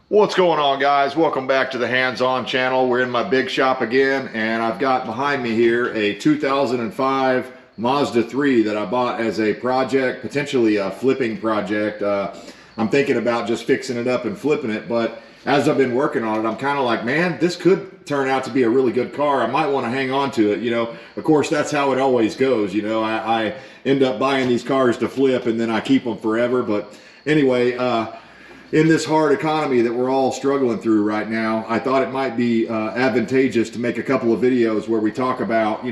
What's going on, guys? Welcome back to the Hands-On channel. We're in my big shop again, and I've got behind me here a 2005 Mazda 3 that I bought as a project, potentially a flipping project. I'm thinking about just fixing it up and flipping it, but as I've been working on it, I'm kind of like, man, this could turn out to be a really good car. I might want to hang on to it. Of course, that's how it always goes. I end up buying these cars to flip, and then I keep them forever. But anyway, in this hard economy that we're all struggling through right now, I thought it might be advantageous to make a couple of videos where we talk about,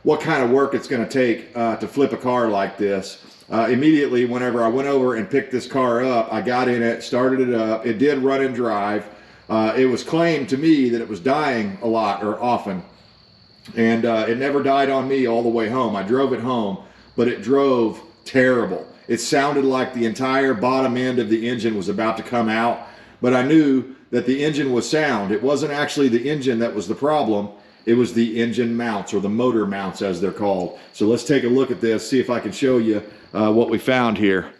what kind of work it's going to take to flip a car like this. Immediately, whenever I went over and picked this car up, I got in it, started it up. It did run and drive. It was claimed to me that it was dying a lot or often, and it never died on me all the way home. I drove it home, but it drove terrible. It sounded like the entire bottom end of the engine was about to come out, but I knew that the engine was sound. It wasn't actually the engine that was the problem. It was the engine mounts, or the motor mounts as they're called. So let's take a look at this, see if I can show you what we found here.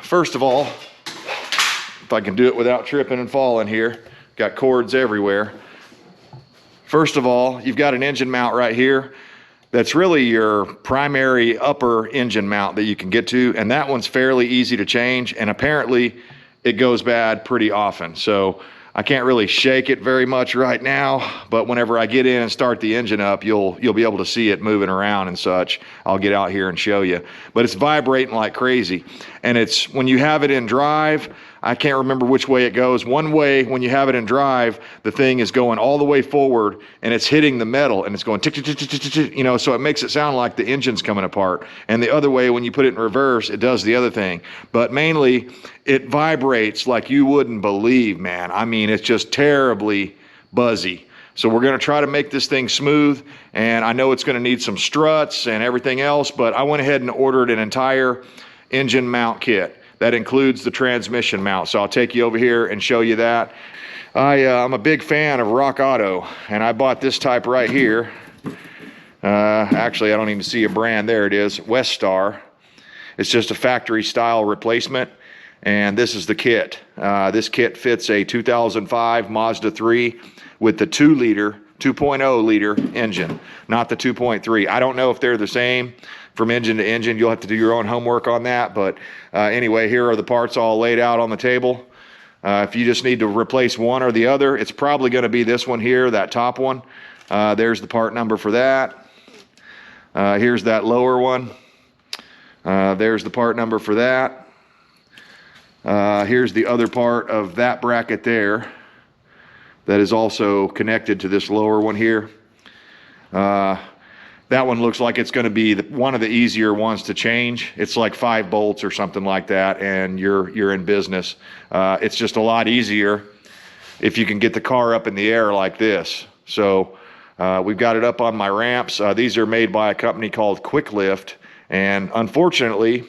First of all, if I can do it without tripping and falling here, got cords everywhere. First of all, you've got an engine mount right here. That's really your primary upper engine mount that you can get to, and that one's fairly easy to change, and apparently it goes bad pretty often. So I can't really shake it very much right now, but whenever I get in and start the engine up, you'll be able to see it moving around and such. I'll get out here and show you. But it's vibrating like crazy, and it's when you have it in drive, I can't remember which way it goes. One way, when you have it in drive, the thing is going all the way forward and it's hitting the metal and it's going tick, tick, tick, tick, tick, tick, so it makes it sound like the engine's coming apart. And the other way, when you put it in reverse, it does the other thing. But mainly, it vibrates like you wouldn't believe, man. I mean, it's just terribly buzzy. So we're going to try to make this thing smooth, and I know it's going to need some struts and everything else, but I went ahead and ordered an entire engine mount kit. That includes the transmission mount, so I'll take you over here and show you that. I'm a big fan of Rock Auto, and I bought this type right here. Actually, I don't even see a brand. There it is, West Star. It's just a factory style replacement, and this is the kit. This kit fits a 2005 Mazda 3 with the 2.0 liter engine, not the 2.3. I don't know if they're the same from engine to engine. You'll have to do your own homework on that, but anyway, here are the parts all laid out on the table. If you just need to replace one or the other, it's probably going to be this one here, that top one. There's the part number for that. Here's that lower one. There's the part number for that. Here's the other part of that bracket there that is also connected to this lower one here. That one looks like it's going to be one of the easier ones to change. It's like 5 bolts or something like that, and you're in business. It's just a lot easier if you can get the car up in the air like this. So we've got it up on my ramps. These are made by a company called Quick Lift, and unfortunately,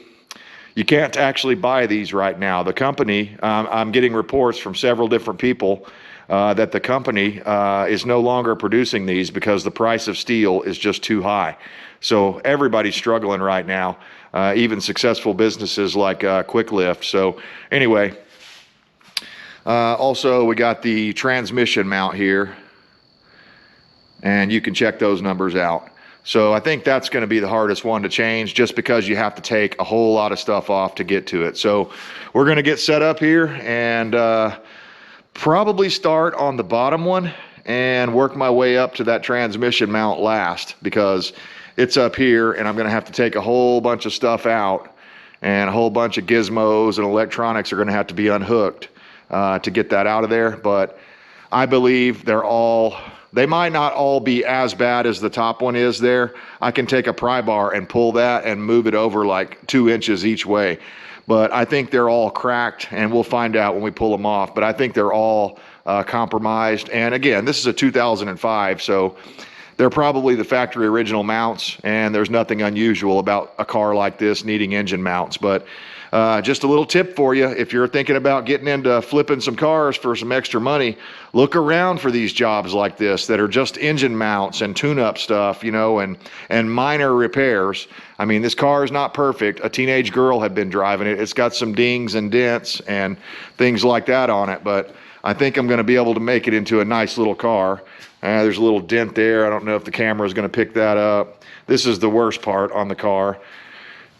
you can't actually buy these right now. The company, I'm getting reports from several different people that the company is no longer producing these because the price of steel is just too high. So everybody's struggling right now, even successful businesses like Quick Lift. So anyway, also we got the transmission mount here, and you can check those numbers out. So I think that's going to be the hardest one to change, just because you have to take a whole lot of stuff off to get to it. So we're going to get set up here and probably start on the bottom one and work my way up to that transmission mount last, because it's up here and I'm going to have to take a whole bunch of stuff out, and a whole bunch of gizmos and electronics are going to have to be unhooked to get that out of there. But I believe they might not all be as bad as the top one is there. I can take a pry bar and pull that and move it over like 2 inches each way. But I think they're all cracked, and we'll find out when we pull them off. But I think they're all compromised. And again, this is a 2005, so they're probably the factory original mounts, and there's nothing unusual about a car like this needing engine mounts. But Just a little tip for you, if you're thinking about getting into flipping some cars for some extra money, look around for these jobs like this that are just engine mounts and tune-up stuff, you know, and minor repairs. I mean, this car is not perfect. A teenage girl had been driving it. It's got some dings and dents and things like that on it, but I think I'm going to be able to make it into a nice little car. There's a little dent there. I don't know if the camera is going to pick that up. This is the worst part on the car.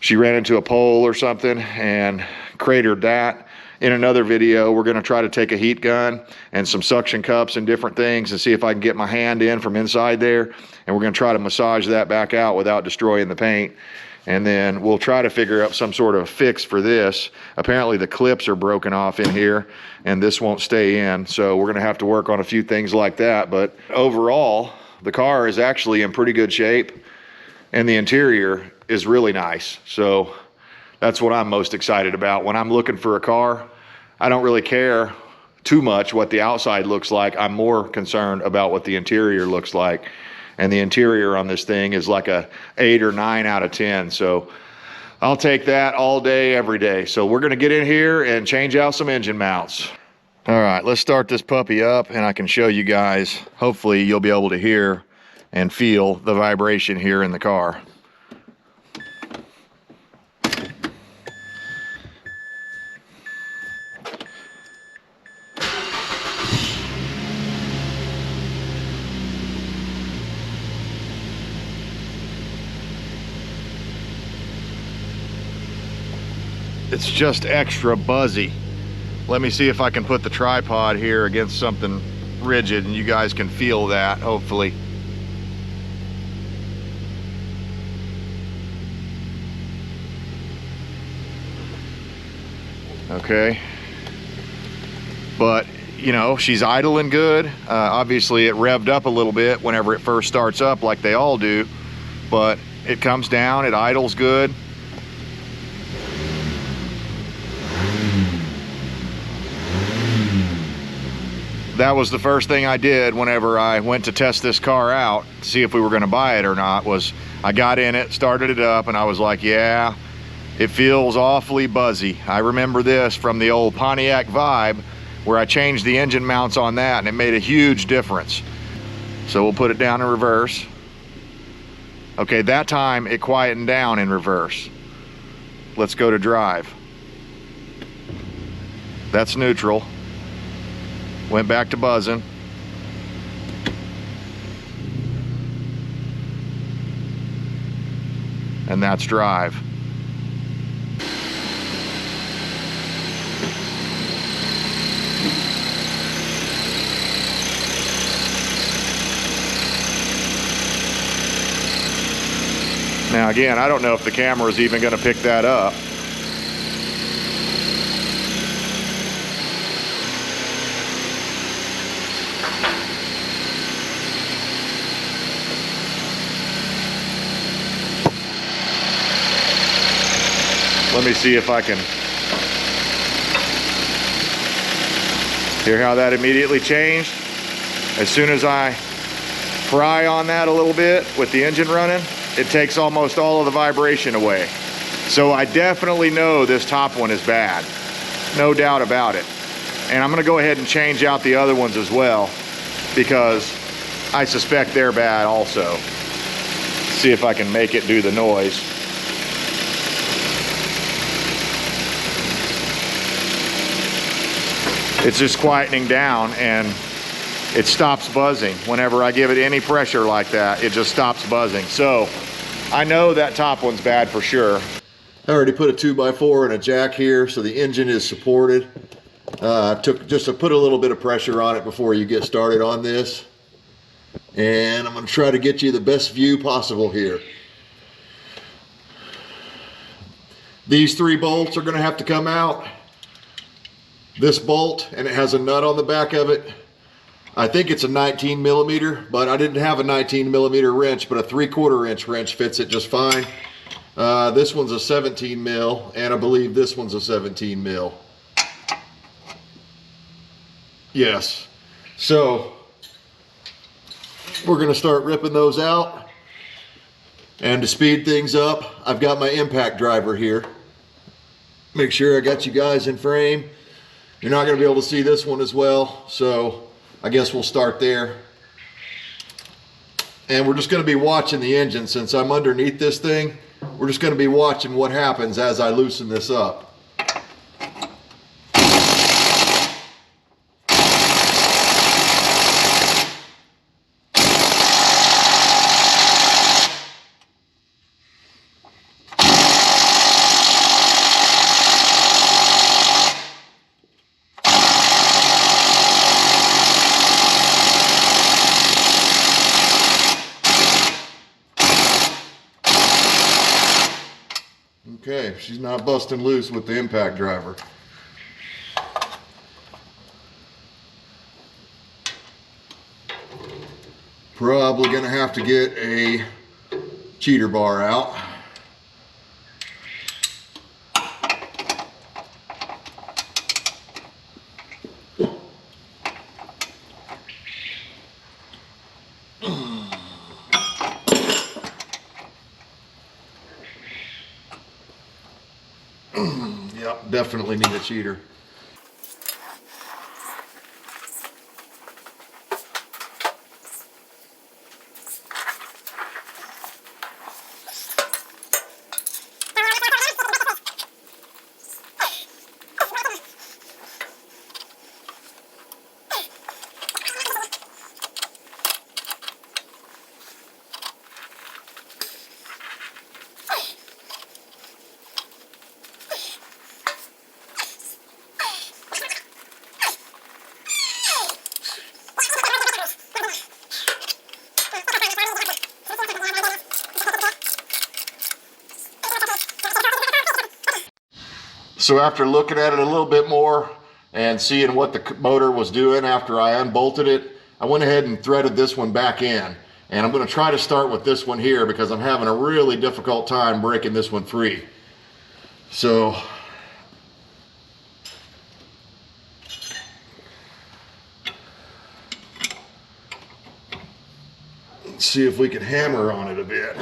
She ran into a pole or something and cratered that. In another video, we're going to try to take a heat gun and some suction cups and different things and see if I can get my hand in from inside there. And we're going to try to massage that back out without destroying the paint. And then we'll try to figure out some sort of fix for this. Apparently the clips are broken off in here and this won't stay in. So we're going to have to work on a few things like that. But overall, the car is actually in pretty good shape and the interior is really nice. So that's what I'm most excited about. When I'm looking for a car, I don't really care too much what the outside looks like. I'm more concerned about what the interior looks like. And the interior on this thing is like a 8 or 9 out of 10. So I'll take that all day, every day. So we're gonna get in here and change out some engine mounts. All right, let's start this puppy up and I can show you guys. Hopefully you'll be able to hear and feel the vibration here in the car. It's just extra buzzy. Let me see if I can put the tripod here against something rigid and you guys can feel that, hopefully. Okay. But, you know, she's idling good. Obviously it revved up a little bit whenever it first starts up like they all do, but it comes down, it idles good. That was the first thing I did whenever I went to test this car out to see if we were going to buy it or not, was I got in it, started it up, and I was like, yeah, it feels awfully buzzy. I remember this from the old Pontiac Vibe where I changed the engine mounts on that and it made a huge difference. So we'll put it down in reverse. Okay, that time it quietened down in reverse. Let's go to drive. That's neutral. Went back to buzzing. And that's drive. Now again, I don't know if the camera is even going to pick that up. Let me see if I can hear how that immediately changed. As soon as I pry on that a little bit with the engine running, it takes almost all of the vibration away. So I definitely know this top one is bad. No doubt about it. And I'm gonna go ahead and change out the other ones as well because I suspect they're bad also. See if I can make it do the noise. It's just quietening down and it stops buzzing. Whenever I give it any pressure like that, it just stops buzzing. So I know that top one's bad for sure. I already put a 2x4 and a jack here so the engine is supported. Just to put a little bit of pressure on it before you get started on this. And I'm going to try to get you the best view possible here. These 3 bolts are going to have to come out. This bolt, and it has a nut on the back of it. I think it's a 19 millimeter, but I didn't have a 19 millimeter wrench, but a 3/4 inch wrench fits it just fine. This one's a 17 mil, and I believe this one's a 17 mil. Yes. So we're gonna start ripping those out. And to speed things up, I've got my impact driver here. Make sure I got you guys in frame. You're not going to be able to see this one as well, so I guess we'll start there. And we're just going to be watching the engine since I'm underneath this thing. We're just going to be watching what happens as I loosen this up. Okay, she's not busting loose with the impact driver. Probably gonna have to get a cheater bar out. Yep, definitely need a cheater. So after looking at it a little bit more and seeing what the motor was doing after I unbolted it, I went ahead and threaded this one back in. And I'm going to try to start with this one here because I'm having a really difficult time breaking this one free. So let's see if we can hammer on it a bit.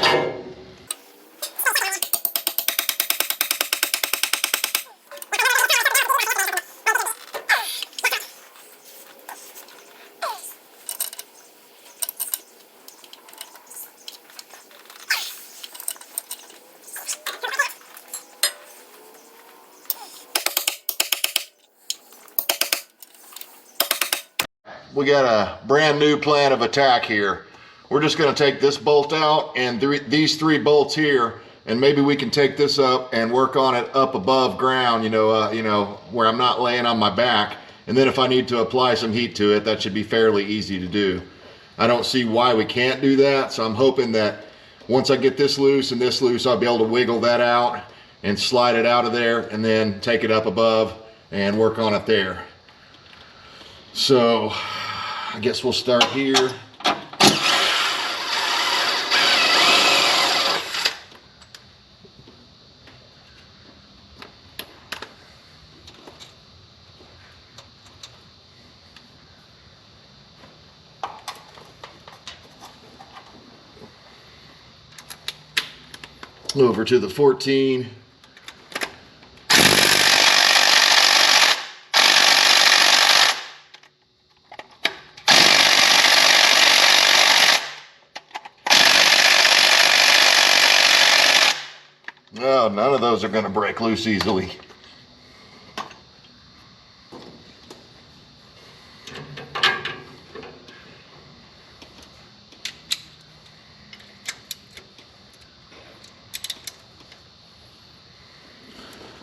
We got a brand new plan of attack here. We're just going to take this bolt out and these three bolts here, and maybe we can take this up and work on it up above ground, you know, where I'm not laying on my back. And then if I need to apply some heat to it, that should be fairly easy to do. I don't see why we can't do that, so I'm hoping that once I get this loose and this loose, I'll be able to wiggle that out and slide it out of there and then take it up above and work on it there. So I guess we'll start here. Over to the 14. Oh, none of those are going to break loose easily.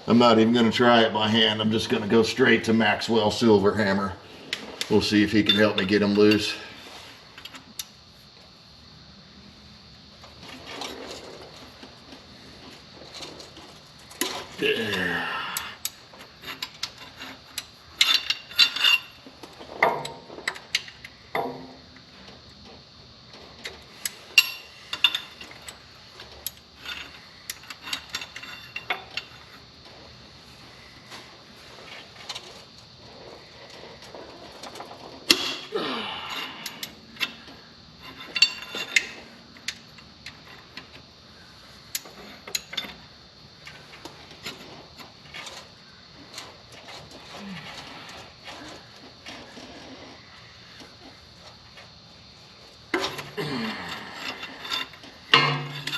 I'm not even going to try it by hand. I'm just going to go straight to Maxwell Silver Hammer. We'll see if he can help me get them loose. There.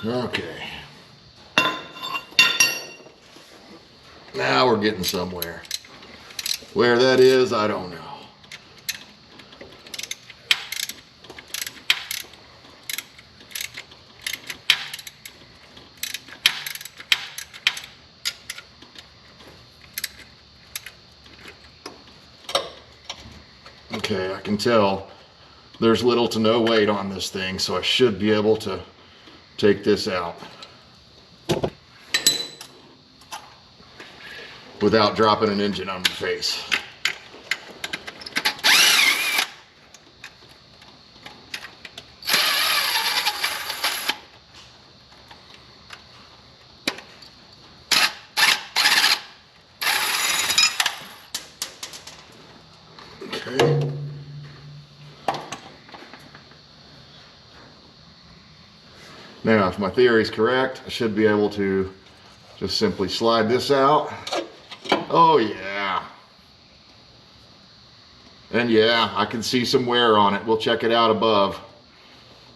Okay. Now we're getting somewhere. Where that is, I don't know. Okay, I can tell there's little to no weight on this thing, so I should be able to take this out without dropping an engine on my face. Okay. Now, if my theory is correct, I should be able to just simply slide this out. Oh yeah. And yeah, I can see some wear on it. We'll check it out above.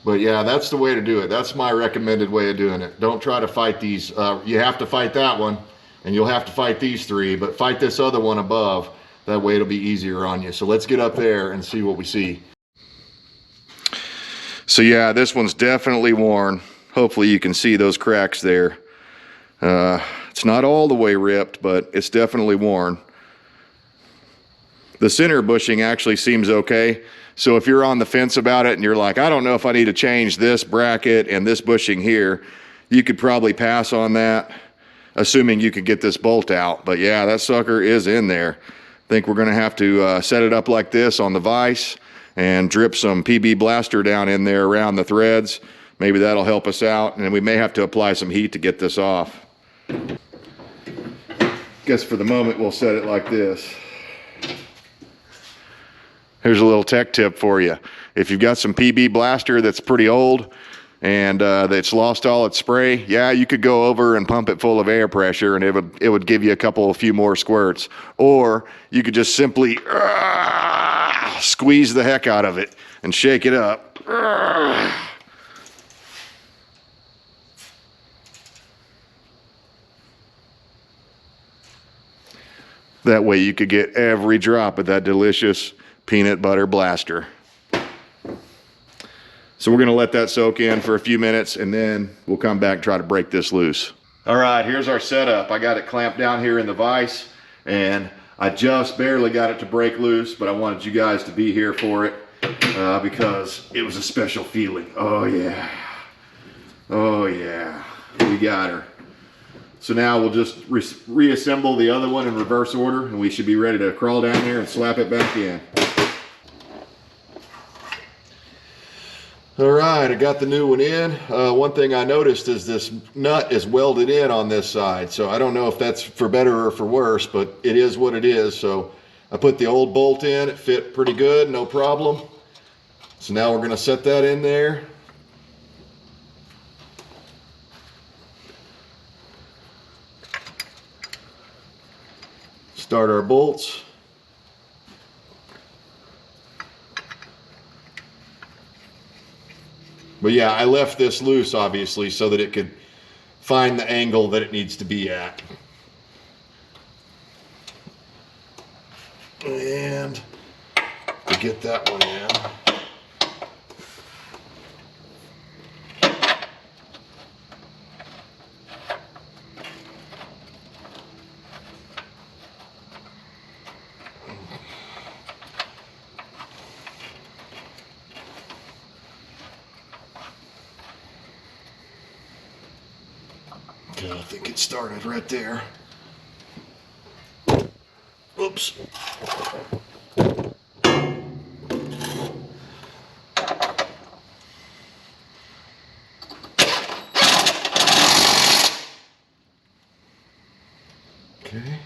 But yeah, that's the way to do it. That's my recommended way of doing it. Don't try to fight these. You have to fight that one, and you'll have to fight these three, but fight this other one above. That way it'll be easier on you. So let's get up there and see what we see. So yeah, this one's definitely worn. Hopefully you can see those cracks there. It's not all the way ripped, but it's definitely worn. The center bushing actually seems okay. So if you're on the fence about it and you're like, I don't know if I need to change this bracket and this bushing here, you could probably pass on that, assuming you could get this bolt out. But yeah, that sucker is in there. I think we're gonna have to set it up like this on the vise and drip some PB Blaster down in there around the threads. Maybe that'll help us out, and we may have to apply some heat to get this off. Guess for the moment we'll set it like this. Here's a little tech tip for you. If you've got some PB Blaster that's pretty old and that's lost all its spray, yeah, you could go over and pump it full of air pressure and it would give you a few more squirts. Or you could just simply squeeze the heck out of it and shake it up. That way you could get every drop of that delicious peanut butter blaster. So we're gonna let that soak in for a few minutes and then we'll come back and try to break this loose. All right, here's our setup. I got it clamped down here in the vise and I just barely got it to break loose, but I wanted you guys to be here for it because it was a special feeling. Oh yeah, oh yeah, we got her. So now we'll just reassemble the other one in reverse order and we should be ready to crawl down here and slap it back in. All right, I got the new one in. One thing I noticed is this nut is welded in on this side. So I don't know if that's for better or for worse, but it is what it is. So I put the old bolt in, it fit pretty good, no problem. So now we're gonna set that in there. Start our bolts. But yeah, I left this loose obviously so that it could find the angle that it needs to be at. And to get that one in. Okay, I think it started right there. Oops. Okay.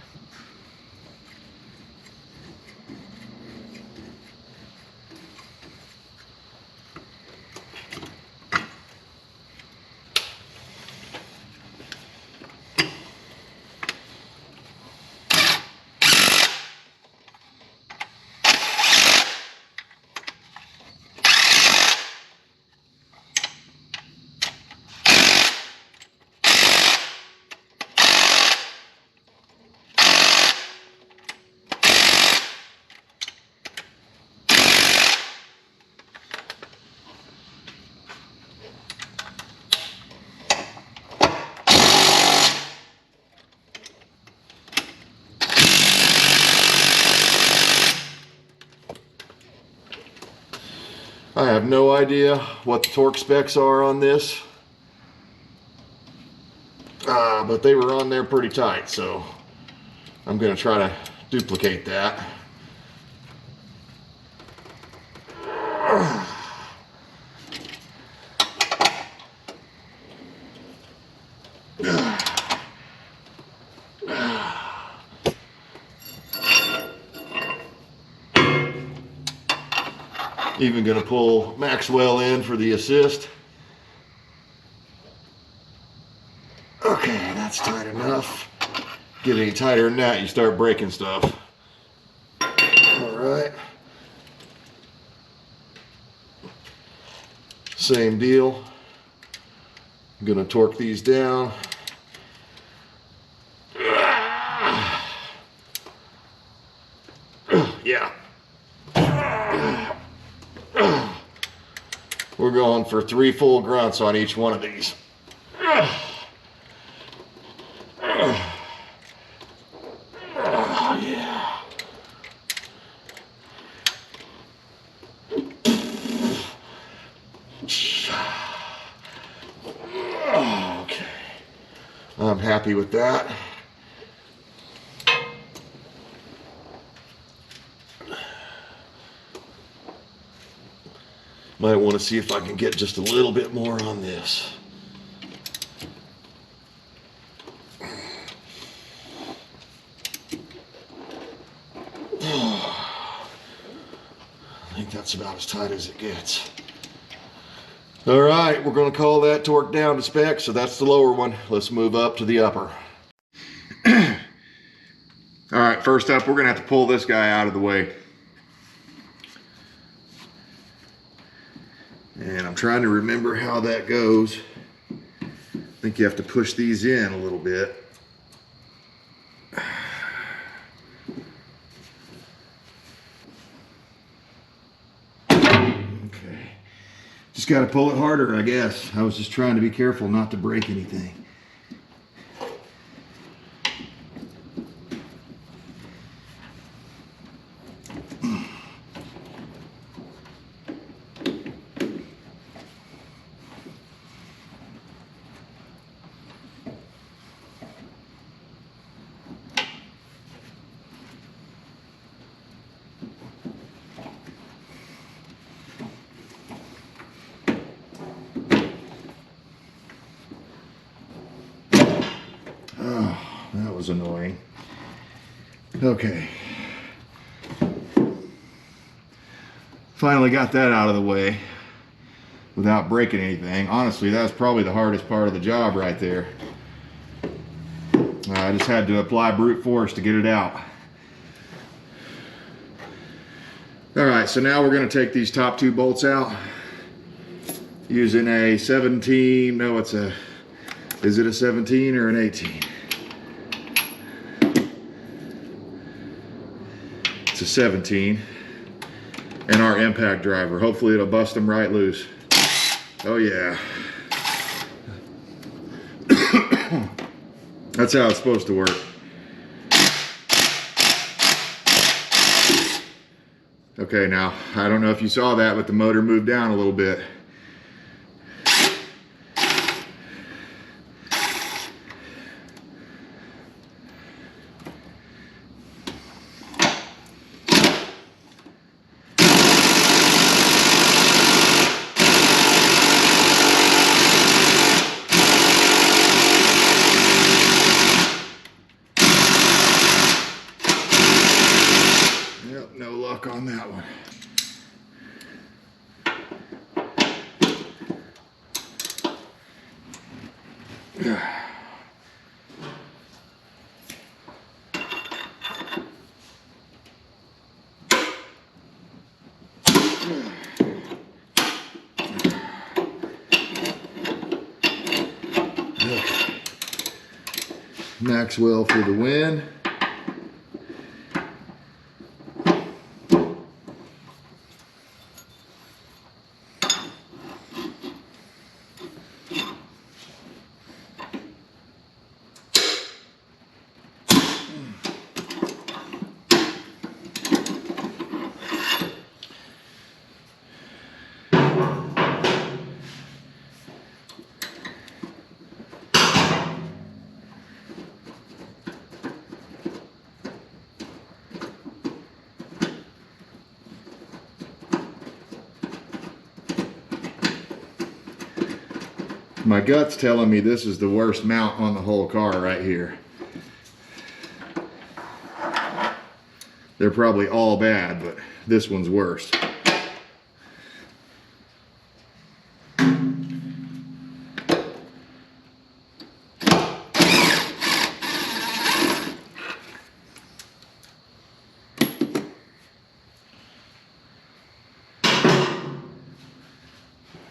I have no idea what the torque specs are on this, but they were on there pretty tight, so I'm going to try to duplicate that. Even going to pull Maxwell in for the assist. Okay, that's tight enough. Get any tighter than that, you start breaking stuff. All right. Same deal. I'm going to torque these down. Yeah. We're going for 3 full grunts on each one of these. Yeah. Okay. I'm happy with that. Might want to see if I can get just a little bit more on this. I think that's about as tight as it gets. All right, we're going to call that torque down to spec, so that's the lower one. Let's move up to the upper. All right, first up, we're going to have to pull this guy out of the way. And I'm trying to remember how that goes. I think you have to push these in a little bit. Okay. Just got to pull it harder, I guess. I was just trying to be careful not to break anything. That was annoying. Okay. Finally got that out of the way without breaking anything. Honestly, that's probably the hardest part of the job right there. I just had to apply brute force to get it out. All right, so now we're going to take these top 2 bolts out using a 17, no, is it a 17 or an 18? It's a 17, and our impact driver. Hopefully it'll bust them right loose. Oh yeah. That's how it's supposed to work. Okay, now, I don't know if you saw that, but the motor moved down a little bit. No luck on that one. Maxwell for the win. My gut's telling me this is the worst mount on the whole car right here. They're probably all bad, but this one's worse.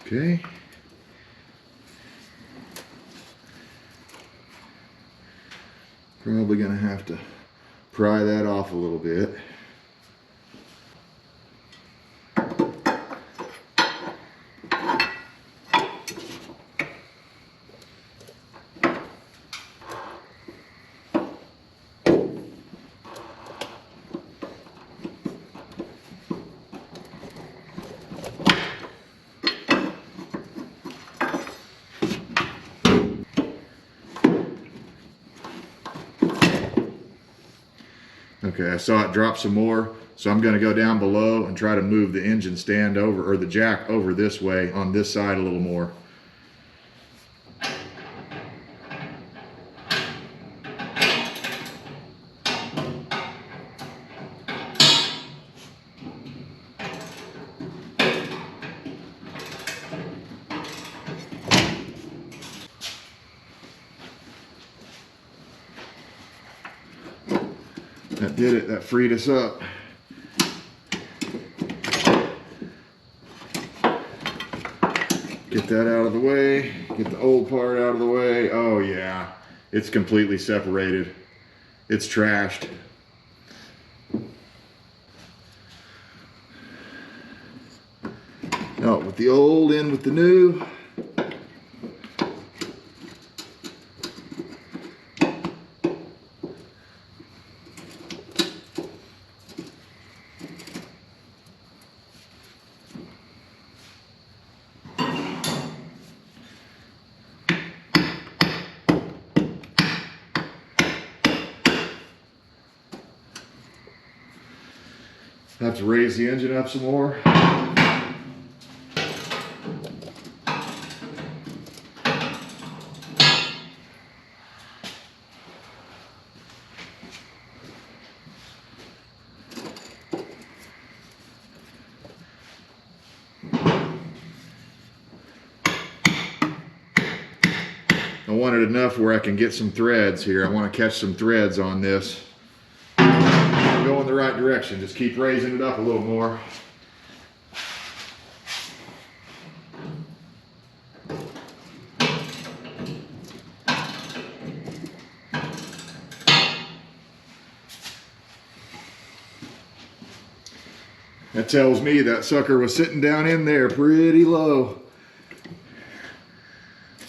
Okay. Probably gonna have to pry that off a little bit. Okay, I saw it drop some more, so I'm going to go down below and try to move the engine stand over, or the jack over this way on this side a little more. That did it, that freed us up. Get that out of the way, get the old part out of the way. Oh yeah, it's completely separated. It's trashed. Oh, with the old in with the new. Have to raise the engine up some more. I want it enough where I can get some threads here. I want to catch some threads on this. Go in the right direction. Just keep raising it up a little more. That tells me that sucker was sitting down in there pretty low.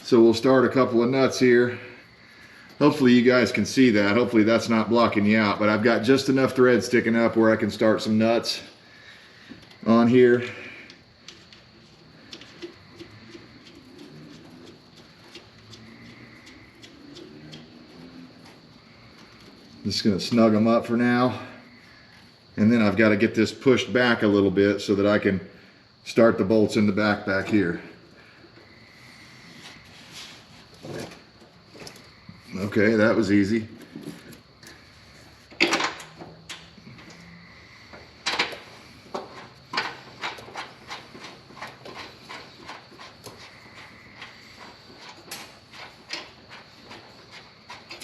So we'll start a couple of nuts here. Hopefully you guys can see that. Hopefully that's not blocking you out, but I've got just enough thread sticking up where I can start some nuts on here. Just gonna snug them up for now. And then I've got to get this pushed back a little bit so that I can start the bolts in the back here. Okay, that was easy.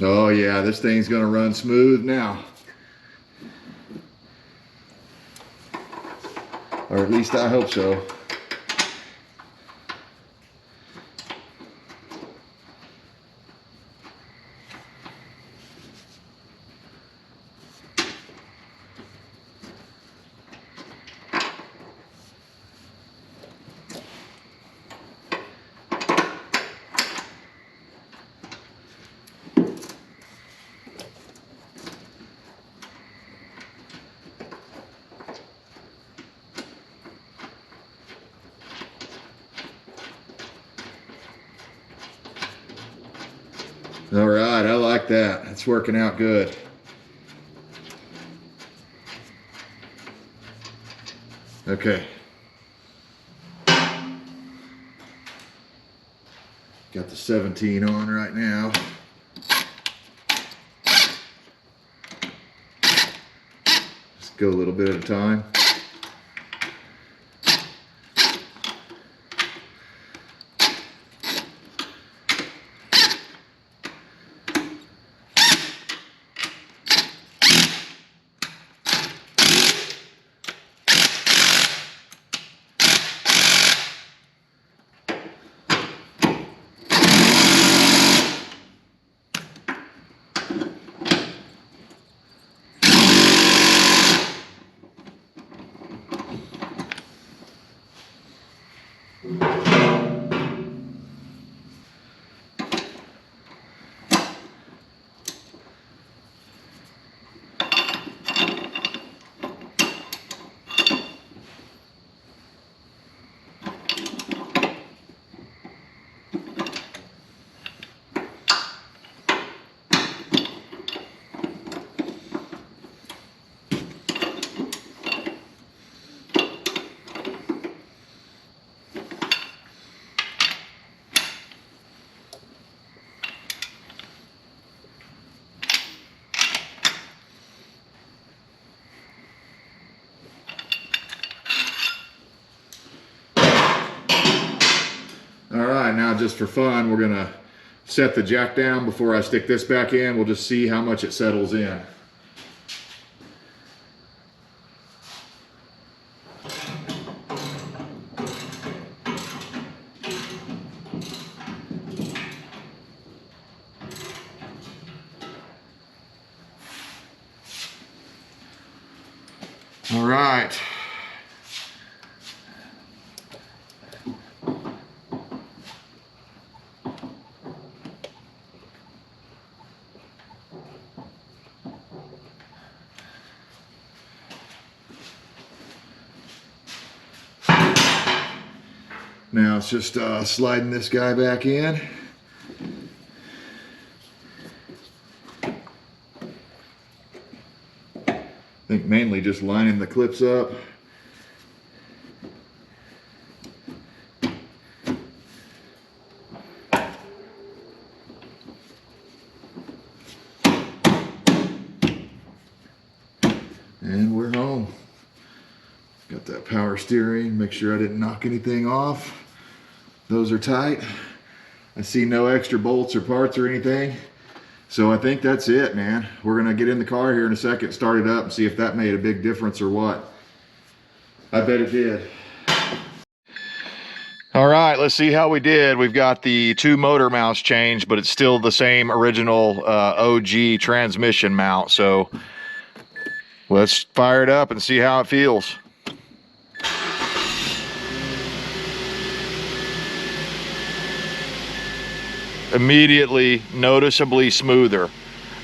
Oh yeah, this thing's gonna run smooth now. Or at least I hope so. All right, I like that. It's working out good. Okay. Got Got the 17 on right now. Just go a little bit at a time. All right, now just for fun, we're gonna set the jack down before I stick this back in. We'll just see how much it settles in. All right. Now it's just sliding this guy back in. I think mainly just lining the clips up. And we're home. Got that power steering, make sure I didn't knock anything off. Those are tight. I see no extra bolts or parts or anything. So I think that's it, man. We're gonna get in the car here in a second, start it up and see if that made a big difference or what. I bet it did. All right, let's see how we did. We've got the 2 motor mounts changed, but it's still the same original OG transmission mount. So let's fire it up and see how it feels. Immediately noticeably smoother.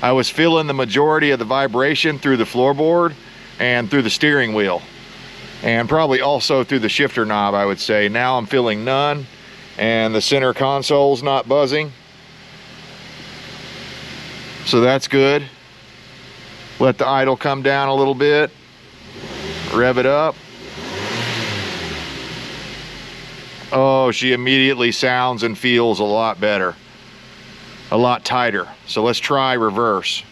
I was feeling the majority of the vibration through the floorboard and through the steering wheel, and probably also through the shifter knob, I would say. Now I'm feeling none, and the center console's not buzzing, so that's good. Let the idle come down a little bit, rev it up. Oh, she immediately sounds and feels a lot better, a lot tighter. So let's try reverse.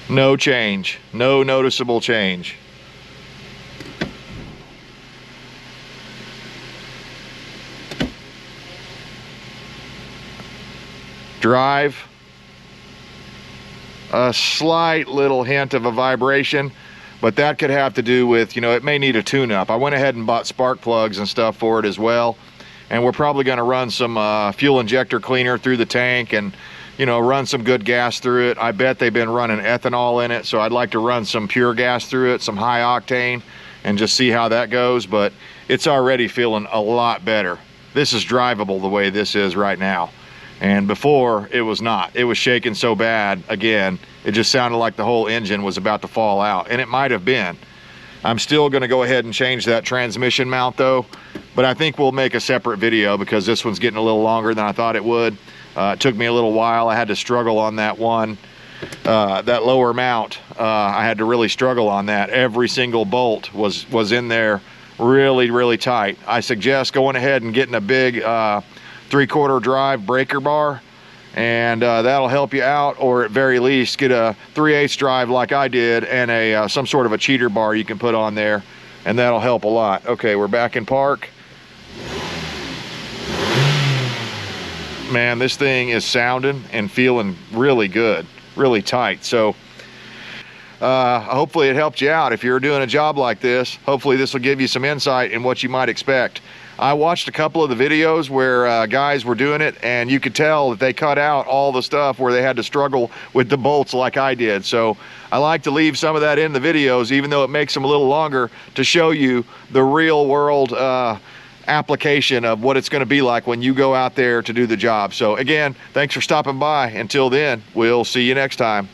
No change, no noticeable change. Drive, a slight little hint of a vibration, but that could have to do with, you know, it may need a tune-up. I went ahead and bought spark plugs and stuff for it as well, and we're probably going to run some fuel injector cleaner through the tank and, you know, run some good gas through it. I bet they've been running ethanol in it, so I'd like to run some pure gas through it, some high octane, and just see how that goes. But it's already feeling a lot better. This is drivable the way this is right now, and before it was not. It was shaking so bad, again, it just sounded like the whole engine was about to fall out, and it might have been. I'm still going to go ahead and change that transmission mount though, but I think we'll make a separate video because this one's getting a little longer than I thought it would. It took me a little while. I had to struggle on that one that lower mount. I had to really struggle on that. Every single bolt was in there really tight. I suggest going ahead and getting a big 3/4 drive breaker bar, and that'll help you out, or at very least get a 3/8 drive like I did, and a some sort of a cheater bar you can put on there, and that'll help a lot. Okay, we're back in park. Man, this thing is sounding and feeling really good, really tight. So hopefully it helped you out. If you're doing a job like this, hopefully this will give you some insight in what you might expect. I watched a couple of the videos where guys were doing it, and you could tell that they cut out all the stuff where they had to struggle with the bolts like I did. So I like to leave some of that in the videos, even though it makes them a little longer, to show you the real world application of what it's going to be like when you go out there to do the job. So again, thanks for stopping by. Until then, we'll see you next time.